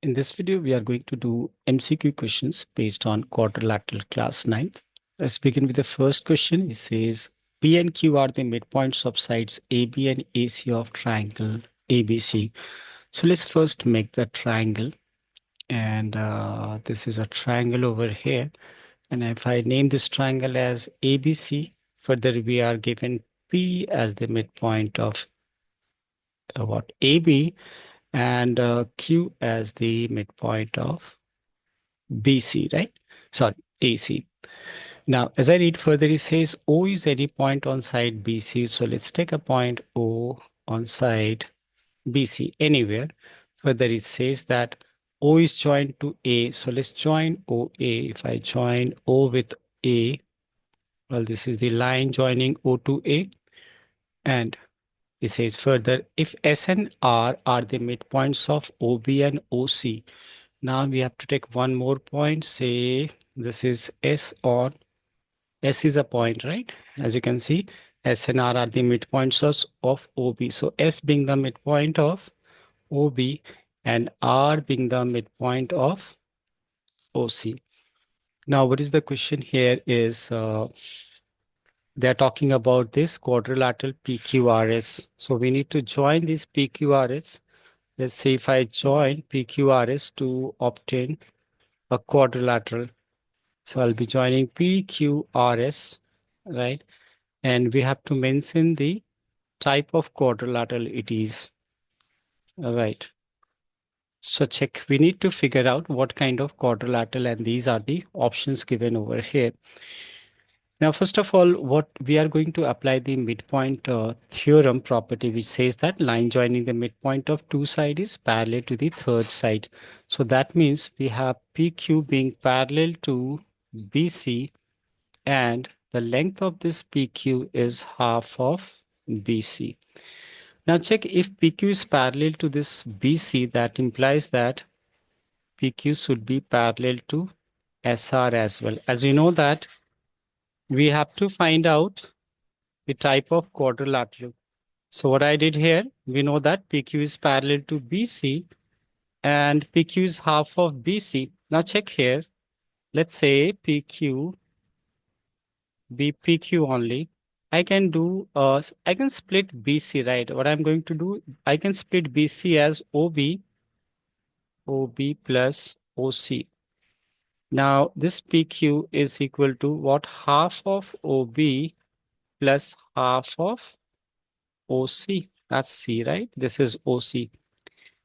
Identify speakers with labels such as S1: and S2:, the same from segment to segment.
S1: In this video, we are going to do MCQ questions based on quadrilateral class 9th. Let's begin with the first question. It says, P and Q are the midpoints of sides AB and AC of triangle ABC. So let's first make the triangle. And this is a triangle over here. And if I name this triangle as ABC, further we are given P as the midpoint of AB, and Q as the midpoint of BC, right? Sorry, AC. Now, as I read further, it says O is any point on side BC. So let's take a point O on side BC anywhere. Further, it says that O is joined to A. So let's join OA. If I join O with A, well, this is the line joining O to A. And it says further, if S and R are the midpoints of OB and OC, now we have to take one more point. Say this is S on S is a point, right? As you can see, S and R are the midpoints of OB. So S being the midpoint of OB and R being the midpoint of OC. Now, what is the question here is they're talking about this quadrilateral PQRS. So we need to join this PQRS. Let's say if I join PQRS to obtain a quadrilateral. So I'll be joining PQRS, right? And we have to mention the type of quadrilateral it is. All right. So check, we need to figure out what kind of quadrilateral, and these are the options given over here. Now, first of all, what we are going to apply the midpoint theorem property, which says that line joining the midpoint of two sides is parallel to the third side. So that means we have PQ being parallel to BC, and the length of this PQ is half of BC. Now check, if PQ is parallel to this BC, that implies that PQ should be parallel to SR as well. As you know that we have to find out the type of quadrilateral. So what I did here, we know that PQ is parallel to BC and PQ is half of BC. Now check here. Let's say PQ be PQ only. I can do, I can split BC, right? What I'm going to do, I can split BC as OB plus OC. Now this PQ is equal to what? Half of OB plus half of OC. That's C, right? This is OC.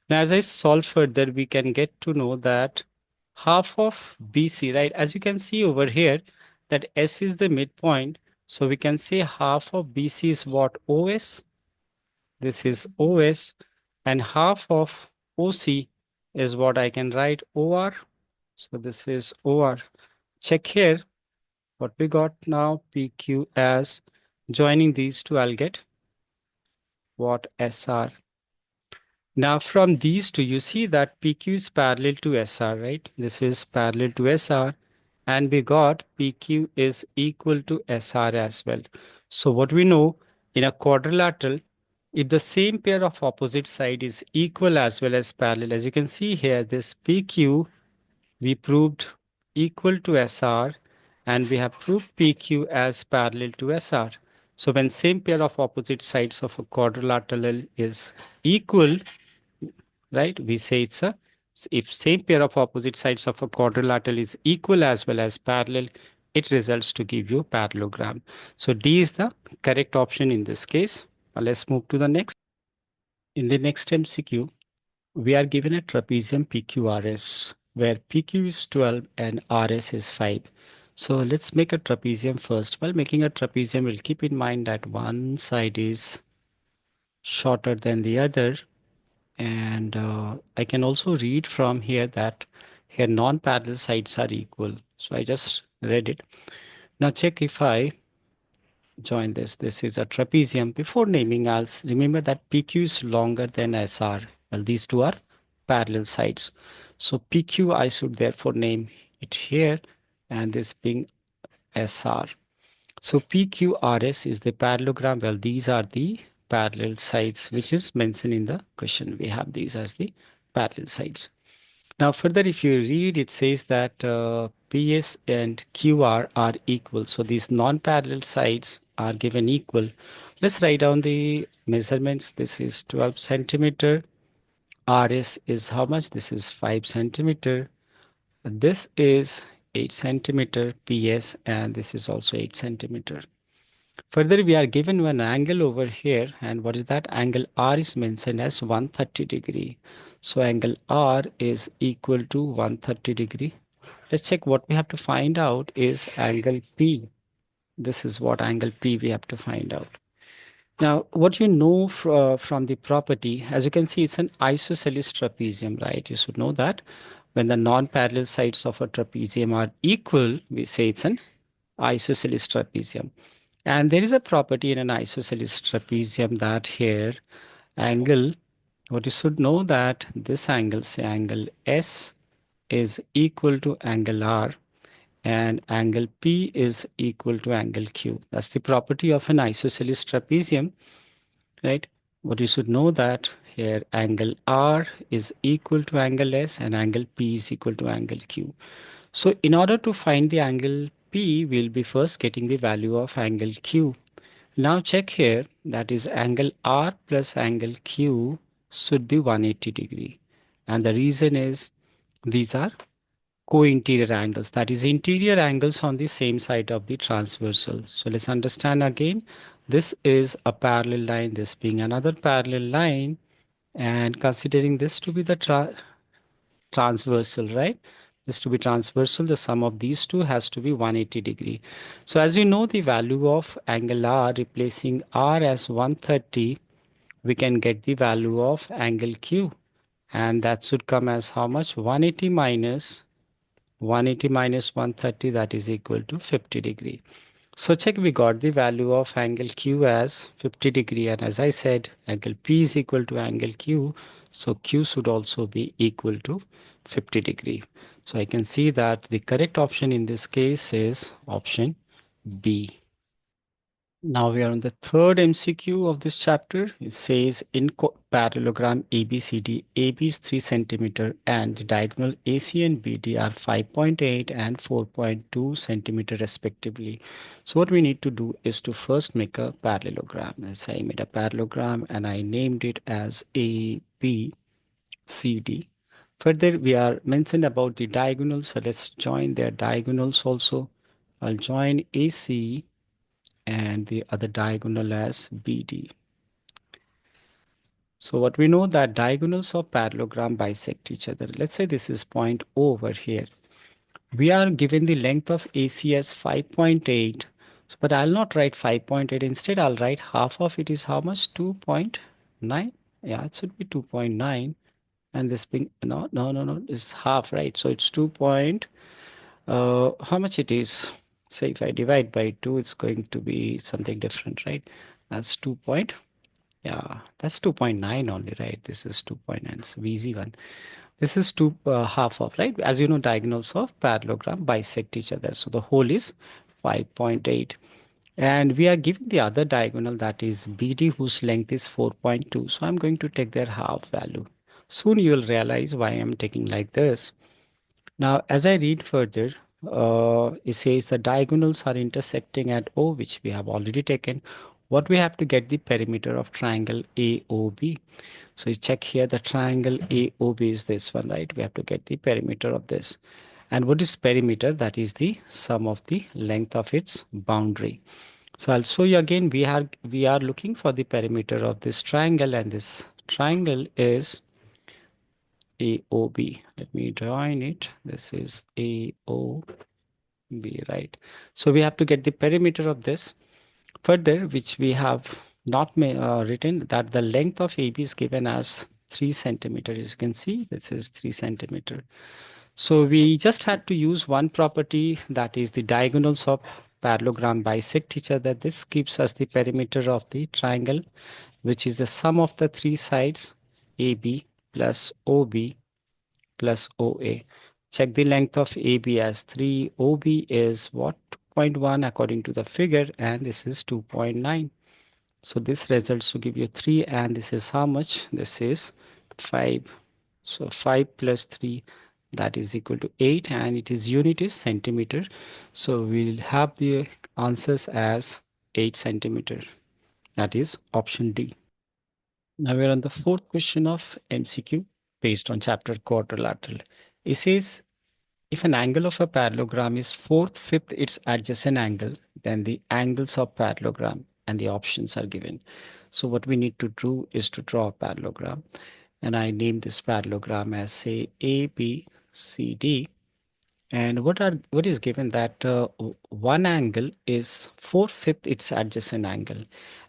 S1: Now, as I solve further, we can get to know that half of BC, right? As you can see over here, that S is the midpoint. So we can say half of BC is what? OS. This is OS. And half of OC is what I can write? OR. So this is OR. Check here what we got now. PQ as joining these two, I'll get what? SR. Now from these two, you see that PQ is parallel to SR, right? This is parallel to SR, and we got PQ is equal to SR as well. So what we know, in a quadrilateral, if the same pair of opposite side is equal as well as parallel, as you can see here, this PQ we proved equal to SR, and we have proved PQ as parallel to SR. So when same pair of opposite sides of a quadrilateral is equal, right? We say it's a, if same pair of opposite sides of a quadrilateral is equal as well as parallel, it results to give you a parallelogram. So D is the correct option in this case. Now let's move to the next. In the next MCQ, we are given a trapezium PQRS where PQ is 12 and RS is 5. So let's make a trapezium first. While making a trapezium, we'll keep in mind that one side is shorter than the other. And I can also read from here that here non-parallel sides are equal. So I just read it. Now check if I join this. This is a trapezium. Before naming, I'll remember that PQ is longer than SR. Well, these two are parallel sides. So PQ, I should therefore name it here, and this being SR. So PQRS is the parallelogram. Well, these are the parallel sides, which is mentioned in the question. We have these as the parallel sides. Now further, if you read, it says that PS and QR are equal. So these non-parallel sides are given equal. Let's write down the measurements. This is 12 centimeter. RS is how much? This is 5 centimeter. This is 8 centimeter PS, and this is also 8 centimeter. Further, we are given one angle over here, and what is that? Angle R is mentioned as 130 degree. So angle R is equal to 130 degree. Let's check what we have to find out is angle P. This is what angle P we have to find out. Now, what you know from the property, as you can see, it's an isosceles trapezium, right? You should know that when the non-parallel sides of a trapezium are equal, we say it's an isosceles trapezium. And there is a property in an isosceles trapezium that here angle, what you should know that this angle, say angle S is equal to angle R and angle P is equal to angle Q. That's the property of an isosceles trapezium, right? What you should know that here angle R is equal to angle S and angle P is equal to angle Q. So in order to find the angle P, we'll be first getting the value of angle Q. Now check here, that is angle R plus angle Q should be 180 degree. And the reason is these are co-interior angles, that is interior angles on the same side of the transversal. So let's understand again, this is a parallel line, this being another parallel line, and considering this to be the transversal, right? This to be transversal, the sum of these two has to be 180 degree. So as you know, the value of angle R, replacing R as 130, we can get the value of angle Q. And that should come as how much? 180 minus 130, that is equal to 50 degree. So check, we got the value of angle Q as 50 degree, and as I said, angle P is equal to angle Q, so Q should also be equal to 50 degree. So I can see that the correct option in this case is option B. Now we are on the third MCQ of this chapter. It says in parallelogram ABCD, AB is 3 centimeter and the diagonal AC and BD are 5.8 and 4.2 centimeter respectively. So what we need to do is to first make a parallelogram. As I made a parallelogram and I named it as ABCD. Further, we are mentioned about the diagonals. So let's join their diagonals also. I'll join AC and the other diagonal as BD. So what we know that diagonals of parallelogram bisect each other. Let's say this is point O over here. We are given the length of AC as 5.8. So, but I'll not write 5.8. Instead, I'll write half of it is how much? 2.9. Yeah, it should be 2.9. And this being, no, it's half, right? So it's 2. How much it is? Say if I divide by 2, it's going to be something different, right? That's 2 point. Yeah, that's 2.9 only, right? This is 2.9. So easy one. This is half of, right? As you know, diagonals of parallelogram bisect each other. So the whole is 5.8. And we are given the other diagonal, that is BD, whose length is 4.2. So I'm going to take their half value. Soon you will realize why I'm taking like this. Now, as I read further, it says the diagonals are intersecting at O, which we have already taken. What we have to get the perimeter of triangle AOB. So you check here, the triangle AOB is this one, right? We have to get the perimeter of this. And what is perimeter? That is the sum of the length of its boundary. So I'll show you again, we are looking for the perimeter of this triangle, and this triangle is AOB. Let me join it. This is AOB, right? So we have to get the perimeter of this. Further, which we have not written, that the length of AB is given as 3 centimeter. As you can see, this is 3 centimeter. So we just had to use one property, that is the diagonals of parallelogram bisect each other. This gives us the perimeter of the triangle, which is the sum of the three sides AB plus OB plus OA. Check the length of AB as 3. OB is what? 2.1 according to the figure, and this is 2.9. So this results to give you 3, and this is how much? This is 5. So 5 plus 3, that is equal to 8, and it is unit is centimeter. So we'll have the answers as 8 centimeter. That is option D. Now we're on the fourth question of MCQ based on chapter quadrilateral. It says if an angle of a parallelogram is fourth fifth its adjacent angle, then the angles of parallelogram, and the options are given. So what we need to do is to draw a parallelogram, and I name this parallelogram as say ABCD. And what is given that one angle is four-fifth its adjacent angle.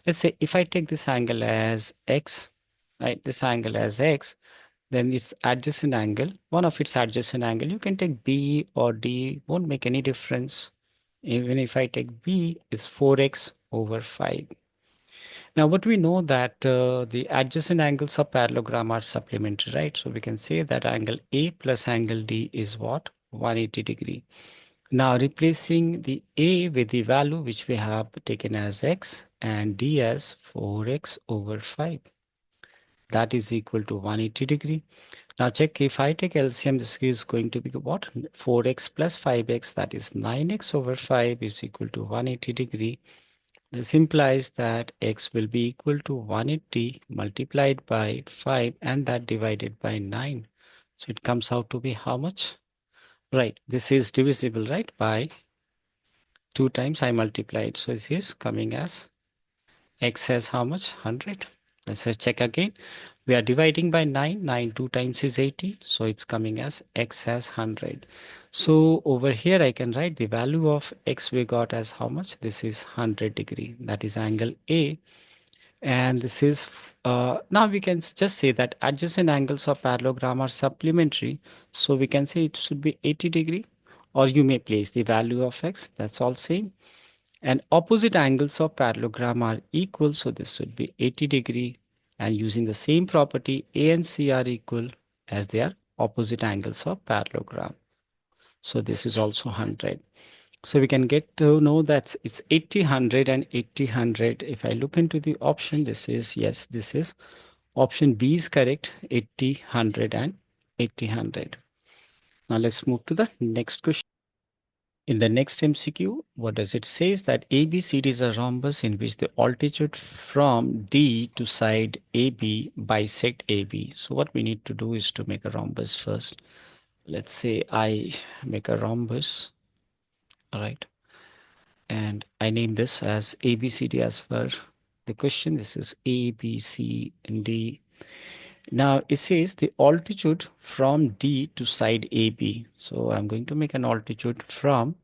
S1: Let's say if I take this angle as x, right? This angle as x, then its adjacent angle, one of its adjacent angle, you can take B or D, won't make any difference. Even if I take B, it's 4x over 5. Now, what we know that the adjacent angles of parallelogram are supplementary, right? So we can say that angle A plus angle D is what? 180 degree. Now replacing the A with the value which we have taken as x and D as 4x over 5. That is equal to 180 degree. Now check if I take LCM, this is going to be what? 4x plus 5x, that is 9x over 5 is equal to 180 degree. This implies that x will be equal to 180 multiplied by 5 and that divided by 9. So it comes out to be how much? Right, this is divisible, right, by 2 times I multiplied. So this is coming as x has how much? 100. Let's check again. We are dividing by 9. 9 2 times is 80. So it's coming as x has 100. So over here I can write the value of x we got as how much? This is 100 degree. That is angle A. And this is now we can just say that adjacent angles of parallelogram are supplementary. So we can say it should be 80 degree, or you may place the value of x. That's all same. And opposite angles of parallelogram are equal, so this should be 80 degree. And using the same property, A and C are equal as they are opposite angles of parallelogram. So this is also 100. So we can get to know that it's 80, 100 and 80, 100. If I look into the option, this is, yes, this is option B is correct, 80, 100 and 80, 100. Now let's move to the next question. In the next MCQ, what does it say is that ABCD is a rhombus in which the altitude from D to side AB bisect AB. So what we need to do is to make a rhombus first. Let's say I make a rhombus, all right, and I name this as ABCD as per the question. This is A, B, C, and D. Now it says the altitude from D to side AB. So I'm going to make an altitude from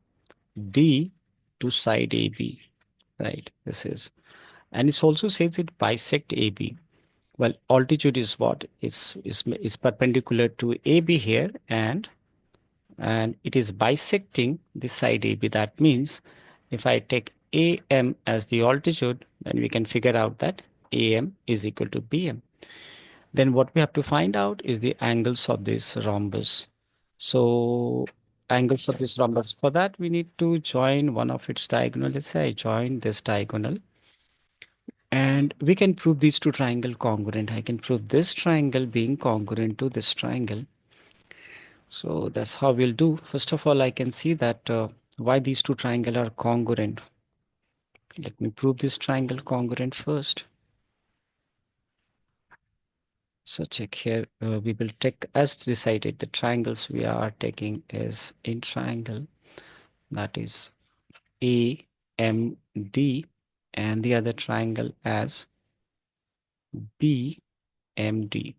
S1: D to side AB, right? This is, and it also says it bisect AB. Well, altitude is what? It's perpendicular to AB here, and it is bisecting the side AB. That means if I take AM as the altitude, then we can figure out that AM is equal to BM. Then what we have to find out is the angles of this rhombus. So angles of this rhombus, for that we need to join one of its diagonal. Let's say I join this diagonal, and we can prove these two triangle congruent. I can prove this triangle being congruent to this triangle. So that's how we'll do. First of all, I can see that why these two triangles are congruent. Let me prove this triangle congruent first. So check here, we will take as decided the triangles we are taking is in triangle, that is AMD, and the other triangle as BMD.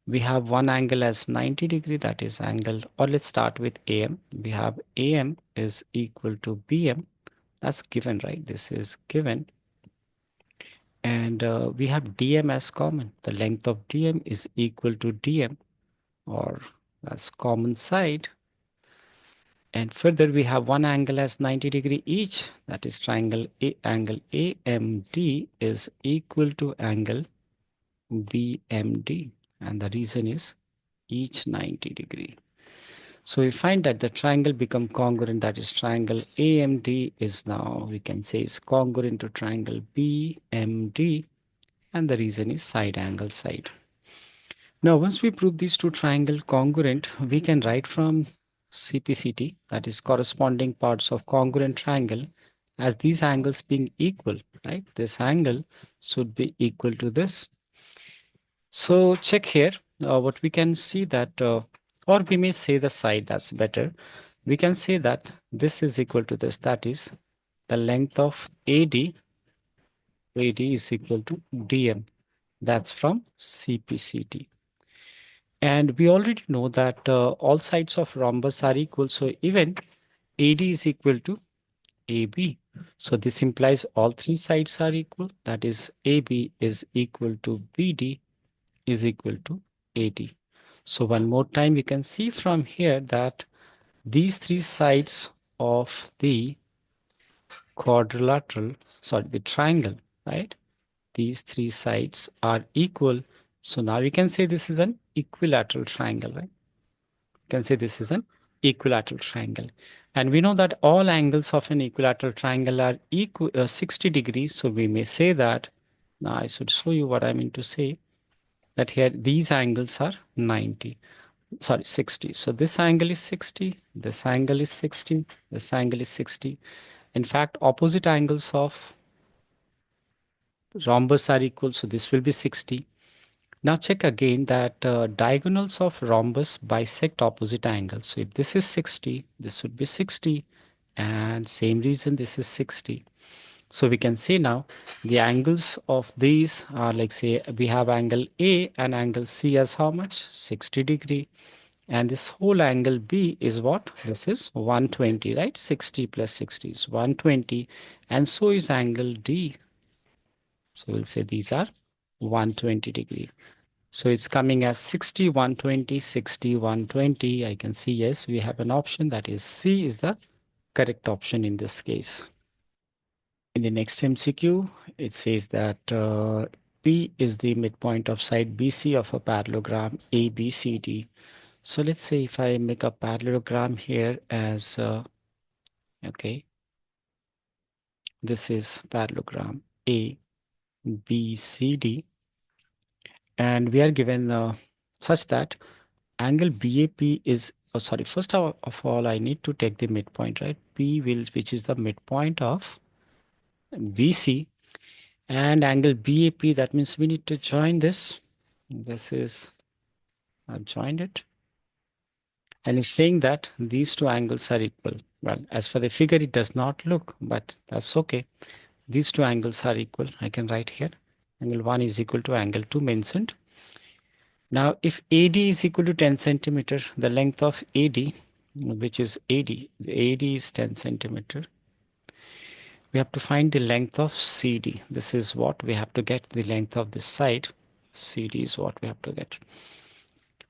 S1: We have one angle as 90 degree, that is angle, or let's start with AM. We have AM is equal to BM. That's given, right? This is given. And we have DM as common. The length of DM is equal to DM, or as common side. And further, we have one angle as 90 degree each. That is triangle angle AMD is equal to angle BMD. And the reason is each 90 degree. So we find that the triangle become congruent. That is triangle AMD is now, we can say, is congruent to triangle BMD. And the reason is side angle side. Now, once we prove these two triangle congruent, we can write from CPCT, that is corresponding parts of congruent triangle, as these angles being equal, right? This angle should be equal to this. So check here, what we can see that, or we may say the side, that's better. We can say that this is equal to this, that is the length of AD is equal to DM. That's from CPCT. And we already know that all sides of rhombus are equal. So even AD is equal to AB. So this implies all three sides are equal. That is AB is equal to BD is equal to AD. So one more time, we can see from here that these three sides of the the triangle, right? These three sides are equal. So now we can say this is an equilateral triangle, right? You can say this is an equilateral triangle. And we know that all angles of an equilateral triangle are equal 60 degrees. So we may say that, now I should show you what I mean to say, that here these angles are 90, sorry, 60. So this angle is 60, this angle is 60, this angle is 60. In fact, opposite angles of rhombus are equal. So this will be 60. Now check again that diagonals of rhombus bisect opposite angles. So if this is 60, this would be 60, and same reason this is 60. So we can say now the angles of these are, like, say we have angle A and angle C as how much? 60 degree. And this whole angle B is what? This is 120, right? 60 plus 60 is 120. And so is angle D. So we'll say these are 120 degree. So it's coming as 60, 120, 60, 120. I can see, yes, we have an option, that is C is the correct option in this case. In the next MCQ, it says that P is the midpoint of side BC of a parallelogram ABCD. So let's say if I make a parallelogram here as, okay, this is parallelogram ABCD, and we are given such that angle BAP is, oh, sorry, first of all, I need to take the midpoint, right? P will, which is the midpoint of BC, and angle BAP, that means we need to join this. This is, I've joined it. And it's saying that these two angles are equal. Well, as for the figure, it does not look, but that's okay. These two angles are equal. I can write here. Angle 1 is equal to angle 2 mentioned. Now, if AD is equal to 10 centimeter, the length of AD, which is AD, the AD is 10 centimeter. We have to find the length of CD. This is what we have to get, the length of this side. CD is what we have to get.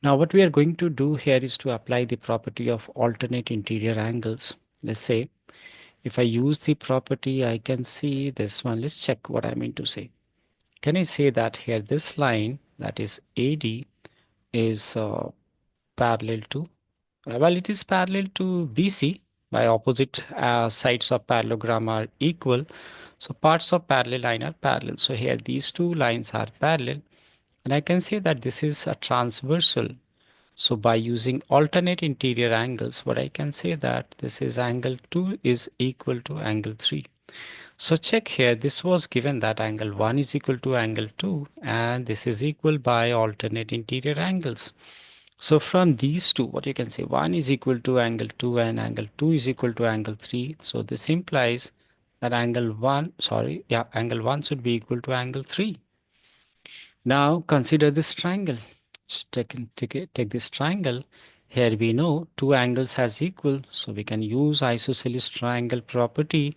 S1: Now, what we are going to do here is to apply the property of alternate interior angles. Let's say, if I use the property, I can see this one. Let's check what I mean to say. Can I say that here this line, that is AD, is parallel to, well, it is parallel to BC by opposite sides of parallelogram are equal. So parts of parallel line are parallel. So here these two lines are parallel, and I can say that this is a transversal. So by using alternate interior angles, what I can say that this is angle 2 is equal to angle 3. So check here, this was given that angle 1 is equal to angle 2, and this is equal by alternate interior angles. So from these two, what you can say, 1 is equal to angle 2 and angle 2 is equal to angle 3. So this implies that angle 1, sorry, yeah, angle 1 should be equal to angle 3. Now consider this triangle. Take this triangle. Here we know two angles has equal, so we can use isosceles triangle property,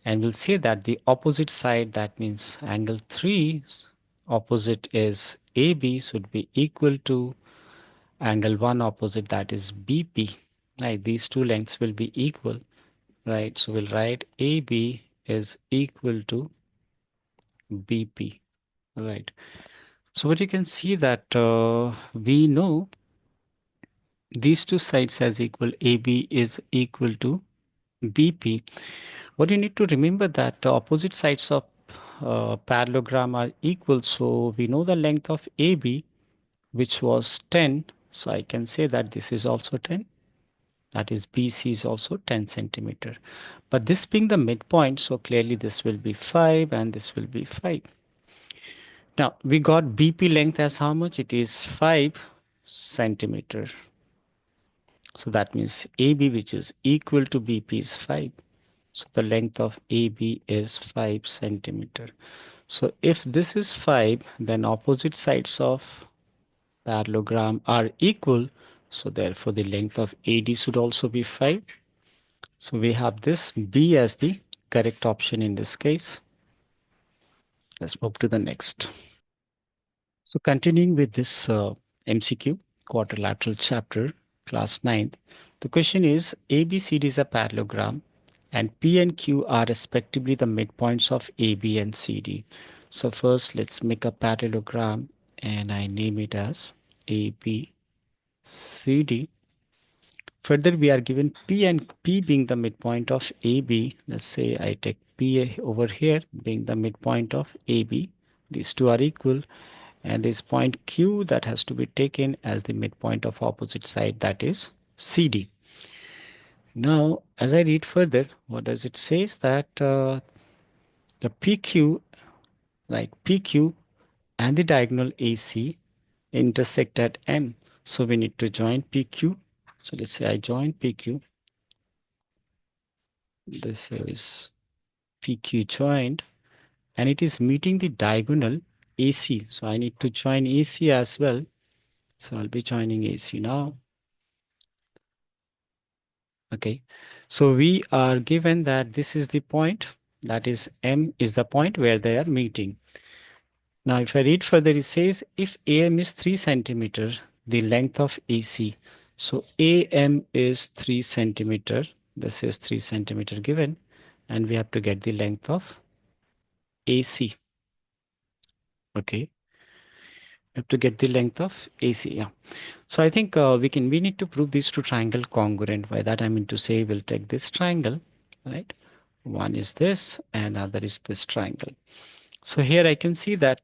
S1: and we'll say that the opposite side, that means angle 3, opposite is AB, should be equal to angle 1 opposite, that is BP. Right, these two lengths will be equal, right? So we'll write AB is equal to BP, right? So what you can see that we know these two sides as equal, AB is equal to BP. What you need to remember that the opposite sides of parallelogram are equal. So we know the length of AB which was 10. So I can say that this is also 10. That is BC is also 10 centimeter. But this being the midpoint, so clearly this will be 5 and this will be 5. Now we got BP length as how much? It is 5 centimeter. So that means AB, which is equal to BP, is 5. So the length of AB is 5 centimeter. So if this is 5, then opposite sides of parallelogram are equal. So therefore the length of AD should also be 5. So we have this B as the correct option in this case. Let's move to the next. So continuing with this MCQ quadrilateral chapter, class 9th, the question is ABCD is a parallelogram and P and Q are respectively the midpoints of AB and CD. So first let's make a parallelogram and I name it as ABCD. Further, we are given P and P being the midpoint of AB. Let's say I take P over here being the midpoint of AB. These two are equal. And this point Q that has to be taken as the midpoint of opposite side, that is CD. Now, as I read further, what does it say is that the PQ, right, PQ and the diagonal AC intersect at M. So we need to join PQ. So let's say I join PQ. This is PQ joined and it is meeting the diagonal AC. So I need to join AC as well. So I'll be joining AC now. Okay, so we are given that this is the point, that is M is the point where they are meeting. Now, if I read further, it says if AM is 3 centimeter, the length of AC. So AM is 3 centimeter. This is 3 centimeter given, and we have to get the length of AC. Okay, we have to get the length of AC. Yeah. So I think we need to prove these two triangle congruent. By that I mean to say we'll take this triangle, right? One is this and other is this triangle. So here I can see that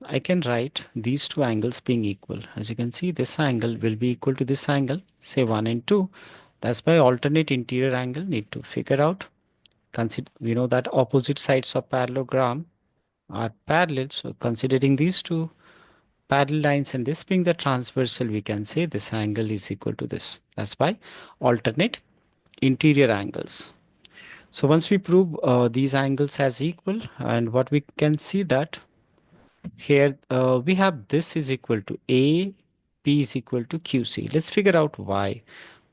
S1: I can write these two angles being equal. As you can see, this angle will be equal to this angle, say 1 and 2. That's why alternate interior angle need to figure out. Consider, we know that opposite sides of parallelogram are parallel. So considering these two parallel lines and this being the transversal, we can say this angle is equal to this. That's why alternate interior angles. So once we prove these angles as equal, and what we can see that here we have this is equal to A, P is equal to QC. Let's figure out why.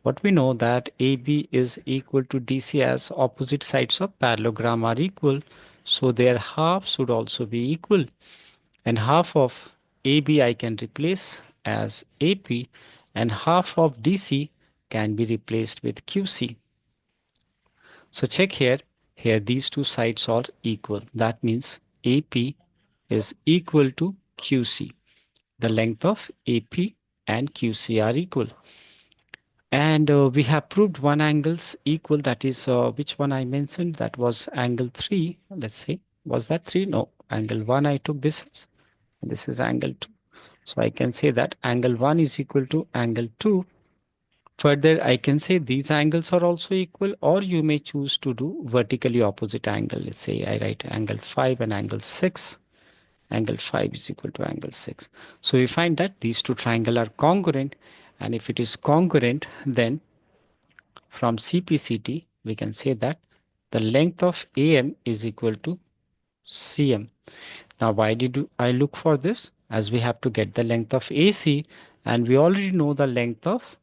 S1: What we know that AB is equal to DC as opposite sides of parallelogram are equal. So their half should also be equal. And half of AB I can replace as AP and half of DC can be replaced with QC. So check here. Here these two sides are equal. That means AP is equal to QC. The length of AP and QC are equal. And we have proved one angles equal. That is which one I mentioned? That was angle 3. Let's say, was that 3? No, angle 1 I took this as. This is angle 2. So I can say that angle 1 is equal to angle 2. Further, I can say these angles are also equal, or you may choose to do vertically opposite angle. Let's say I write angle 5 and angle 6. Angle 5 is equal to angle 6. So we find that these two triangles are congruent. And if it is congruent, then from CPCT, we can say that the length of AM is equal to CM. Now, why did I look for this? As we have to get the length of AC, and we already know the length of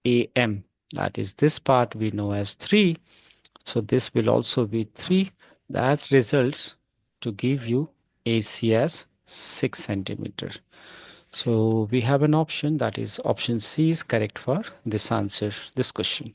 S1: AM. That is this part we know as 3. So this will also be 3. That results to give you AC as 6 centimeter. So we have an option, that is option C is correct for this answer, this question.